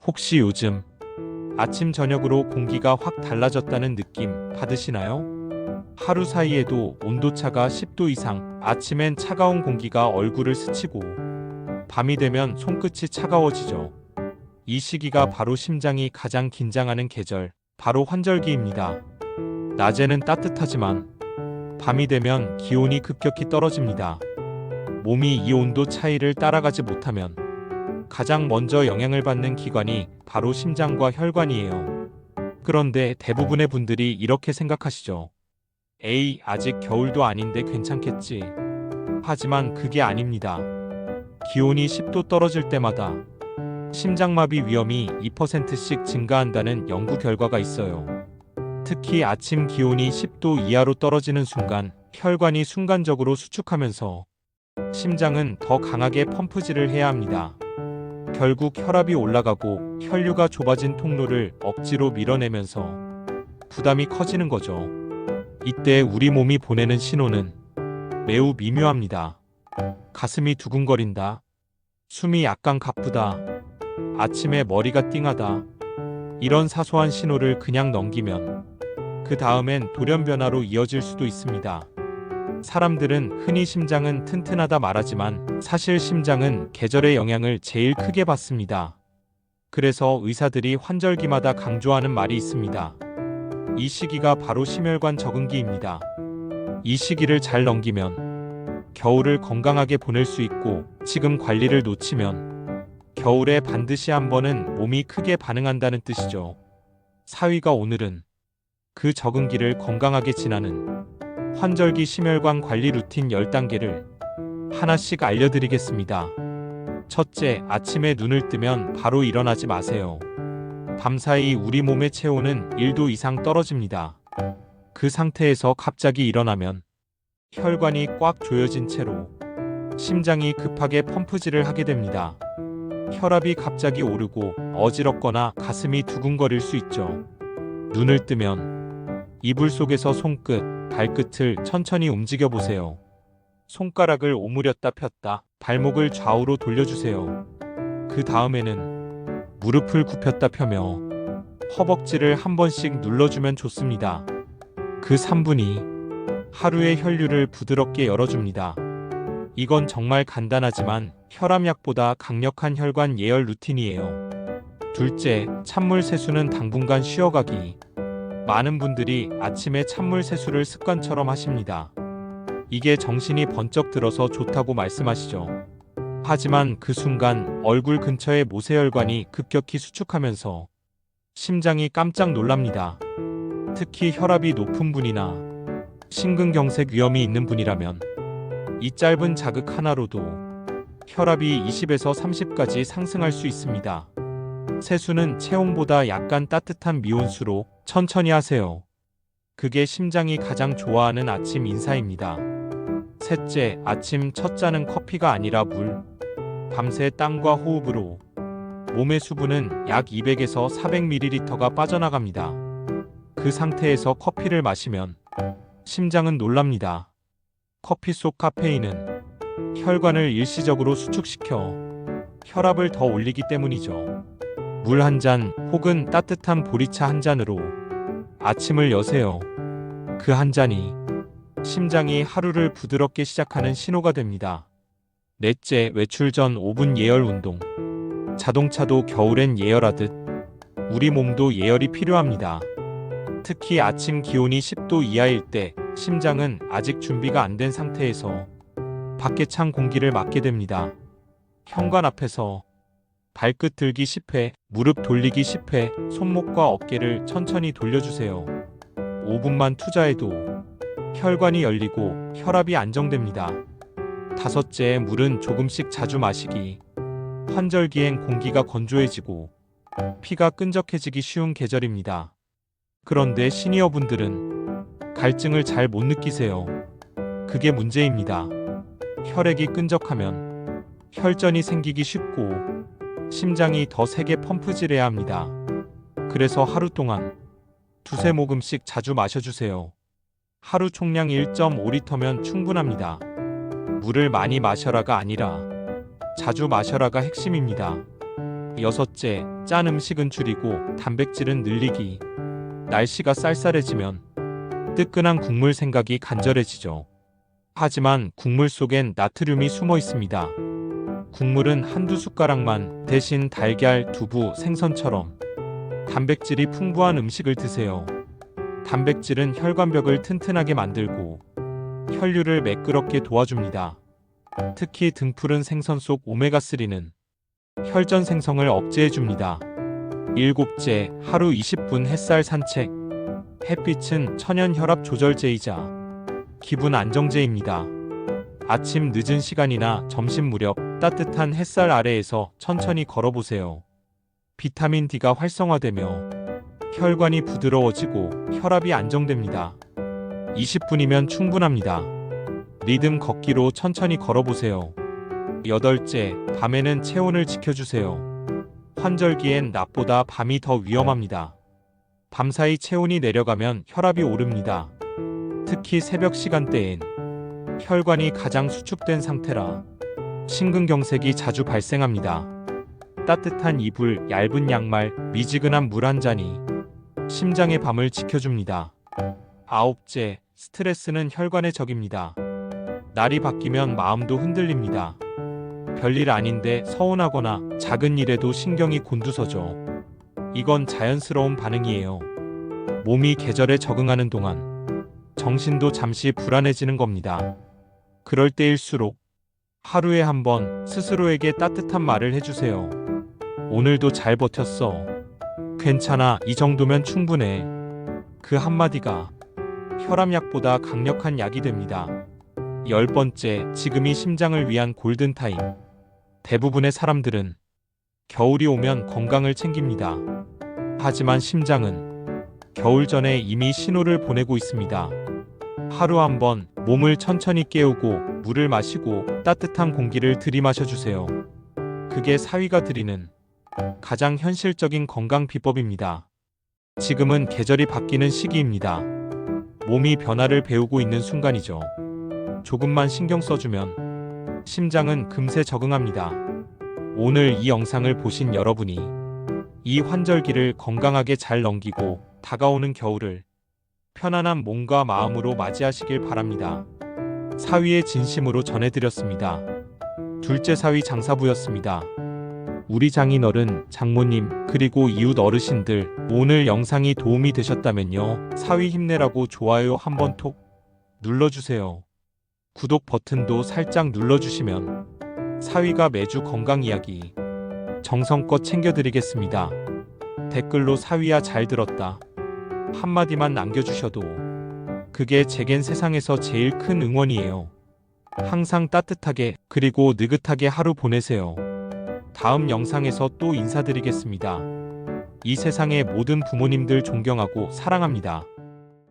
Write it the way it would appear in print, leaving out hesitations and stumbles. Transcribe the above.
혹시 요즘 아침 저녁으로 공기가 확 달라졌다는 느낌 받으시나요? 하루 사이에도 온도차가 10도 이상, 아침엔 차가운 공기가 얼굴을 스치고 밤이 되면 손끝이 차가워지죠. 이 시기가 바로 심장이 가장 긴장하는 계절, 바로 환절기입니다. 낮에는 따뜻하지만 밤이 되면 기온이 급격히 떨어집니다. 몸이 이 온도 차이를 따라가지 못하면 가장 먼저 영향을 받는 기관이 바로 심장과 혈관이에요. 그런데 대부분의 분들이 이렇게 생각하시죠. 에이, 아직 겨울도 아닌데 괜찮겠지. 하지만 그게 아닙니다. 기온이 10도 떨어질 때마다 심장마비 위험이 2%씩 증가한다는 연구 결과가 있어요. 특히 아침 기온이 10도 이하로 떨어지는 순간 혈관이 순간적으로 수축하면서 심장은 더 강하게 펌프질을 해야 합니다. 결국 혈압이 올라가고 혈류가 좁아진 통로를 억지로 밀어내면서 부담이 커지는 거죠. 이때 우리 몸이 보내는 신호는 매우 미묘합니다. 가슴이 두근거린다. 숨이 약간 가쁘다. 아침에 머리가 띵하다. 이런 사소한 신호를 그냥 넘기면 그 다음엔 돌연 변화로 이어질 수도 있습니다. 사람들은 흔히 심장은 튼튼하다 말하지만 사실 심장은 계절의 영향을 제일 크게 받습니다. 그래서 의사들이 환절기마다 강조하는 말이 있습니다. 이 시기가 바로 심혈관 적응기입니다. 이 시기를 잘 넘기면 겨울을 건강하게 보낼 수 있고, 지금 관리를 놓치면 겨울에 반드시 한 번은 몸이 크게 반응한다는 뜻이죠. 사위가 오늘은 그 적응기를 건강하게 지나는 환절기 심혈관 관리 루틴 10단계를 하나씩 알려드리겠습니다. 첫째, 아침에 눈을 뜨면 바로 일어나지 마세요. 밤사이 우리 몸의 체온은 1도 이상 떨어집니다. 그 상태에서 갑자기 일어나면 혈관이 꽉 조여진 채로 심장이 급하게 펌프질을 하게 됩니다. 혈압이 갑자기 오르고 어지럽거나 가슴이 두근거릴 수 있죠. 눈을 뜨면 이불 속에서 손끝, 발끝을 천천히 움직여 보세요. 손가락을 오므렸다 폈다, 발목을 좌우로 돌려주세요. 그 다음에는 무릎을 굽혔다 펴며 허벅지를 한 번씩 눌러주면 좋습니다. 그 3분이 하루의 혈류를 부드럽게 열어줍니다. 이건 정말 간단하지만 혈압약보다 강력한 혈관 예열 루틴이에요. 둘째, 찬물 세수는 당분간 쉬어가기. 많은 분들이 아침에 찬물 세수를 습관처럼 하십니다. 이게 정신이 번쩍 들어서 좋다고 말씀하시죠. 하지만 그 순간 얼굴 근처의 모세혈관이 급격히 수축하면서 심장이 깜짝 놀랍니다. 특히 혈압이 높은 분이나 심근경색 위험이 있는 분이라면 이 짧은 자극 하나로도 혈압이 20에서 30까지 상승할 수 있습니다. 세수는 체온보다 약간 따뜻한 미온수로 천천히 하세요. 그게 심장이 가장 좋아하는 아침 인사입니다. 셋째, 아침 첫 잔은 커피가 아니라 물. 밤새 땀과 호흡으로 몸의 수분은 약 200에서 400ml가 빠져나갑니다. 그 상태에서 커피를 마시면 심장은 놀랍니다. 커피 속 카페인은 혈관을 일시적으로 수축시켜 혈압을 더 올리기 때문이죠. 물 한 잔 혹은 따뜻한 보리차 한 잔으로 아침을 여세요. 그 한 잔이 심장이 하루를 부드럽게 시작하는 신호가 됩니다. 넷째, 외출 전 5분 예열 운동. 자동차도 겨울엔 예열하듯 우리 몸도 예열이 필요합니다. 특히 아침 기온이 10도 이하일 때 심장은 아직 준비가 안 된 상태에서 밖에 찬 공기를 맞게 됩니다. 현관 앞에서 발끝 들기 10회, 무릎 돌리기 10회, 손목과 어깨를 천천히 돌려주세요. 5분만 투자해도 혈관이 열리고 혈압이 안정됩니다. 다섯째, 물은 조금씩 자주 마시기. 환절기엔 공기가 건조해지고 피가 끈적해지기 쉬운 계절입니다. 그런데 시니어분들은 갈증을 잘 못 느끼세요. 그게 문제입니다. 혈액이 끈적하면 혈전이 생기기 쉽고 심장이 더 세게 펌프질해야 합니다. 그래서 하루 동안 두세 모금씩 자주 마셔주세요. 하루 총량 1.5리터면 충분합니다. 물을 많이 마셔라가 아니라 자주 마셔라가 핵심입니다. 6째, 짠 음식은 줄이고 단백질은 늘리기. 날씨가 쌀쌀해지면 뜨끈한 국물 생각이 간절해지죠. 하지만 국물 속엔 나트륨이 숨어 있습니다. 국물은 한두 숟가락만, 대신 달걀, 두부, 생선처럼 단백질이 풍부한 음식을 드세요. 단백질은 혈관벽을 튼튼하게 만들고 혈류를 매끄럽게 도와줍니다. 특히 등푸른 생선 속 오메가3는 혈전 생성을 억제해줍니다. 7째, 하루 20분 햇살 산책. 햇빛은 천연 혈압 조절제이자 기분 안정제입니다. 아침 늦은 시간이나 점심 무렵 따뜻한 햇살 아래에서 천천히 걸어보세요. 비타민 D가 활성화되며 혈관이 부드러워지고 혈압이 안정됩니다. 20분이면 충분합니다. 리듬 걷기로 천천히 걸어보세요. 8째, 밤에는 체온을 지켜주세요. 환절기엔 낮보다 밤이 더 위험합니다. 밤사이 체온이 내려가면 혈압이 오릅니다. 특히 새벽 시간대엔 혈관이 가장 수축된 상태라 심근경색이 자주 발생합니다. 따뜻한 이불, 얇은 양말, 미지근한 물 한 잔이 심장의 밤을 지켜줍니다. 9째, 스트레스는 혈관의 적입니다. 날이 바뀌면 마음도 흔들립니다. 별일 아닌데 서운하거나 작은 일에도 신경이 곤두서죠. 이건 자연스러운 반응이에요. 몸이 계절에 적응하는 동안 정신도 잠시 불안해지는 겁니다. 그럴 때일수록 하루에 한 번 스스로에게 따뜻한 말을 해주세요. 오늘도 잘 버텼어. 괜찮아, 이 정도면 충분해. 그 한마디가 혈압약보다 강력한 약이 됩니다. 10번째, 지금이 심장을 위한 골든타임. 대부분의 사람들은 겨울이 오면 건강을 챙깁니다. 하지만 심장은 겨울 전에 이미 신호를 보내고 있습니다. 하루 한 번 몸을 천천히 깨우고 물을 마시고 따뜻한 공기를 들이마셔주세요. 그게 사위가 드리는 가장 현실적인 건강 비법입니다. 지금은 계절이 바뀌는 시기입니다. 몸이 변화를 배우고 있는 순간이죠. 조금만 신경 써주면 심장은 금세 적응합니다. 오늘 이 영상을 보신 여러분이 이 환절기를 건강하게 잘 넘기고 다가오는 겨울을 편안한 몸과 마음으로 맞이하시길 바랍니다. 사위의 진심으로 전해드렸습니다. 둘째 사위 장사부였습니다. 우리 장인어른, 장모님, 그리고 이웃 어르신들, 오늘 영상이 도움이 되셨다면요. 사위 힘내라고 좋아요 한번 톡 눌러주세요. 구독 버튼도 살짝 눌러주시면 사위가 매주 건강 이야기 정성껏 챙겨드리겠습니다. 댓글로 사위야 잘 들었다 한마디만 남겨주셔도 그게 제겐 세상에서 제일 큰 응원이에요. 항상 따뜻하게 그리고 느긋하게 하루 보내세요. 다음 영상에서 또 인사드리겠습니다. 이 세상의 모든 부모님들 존경하고 사랑합니다.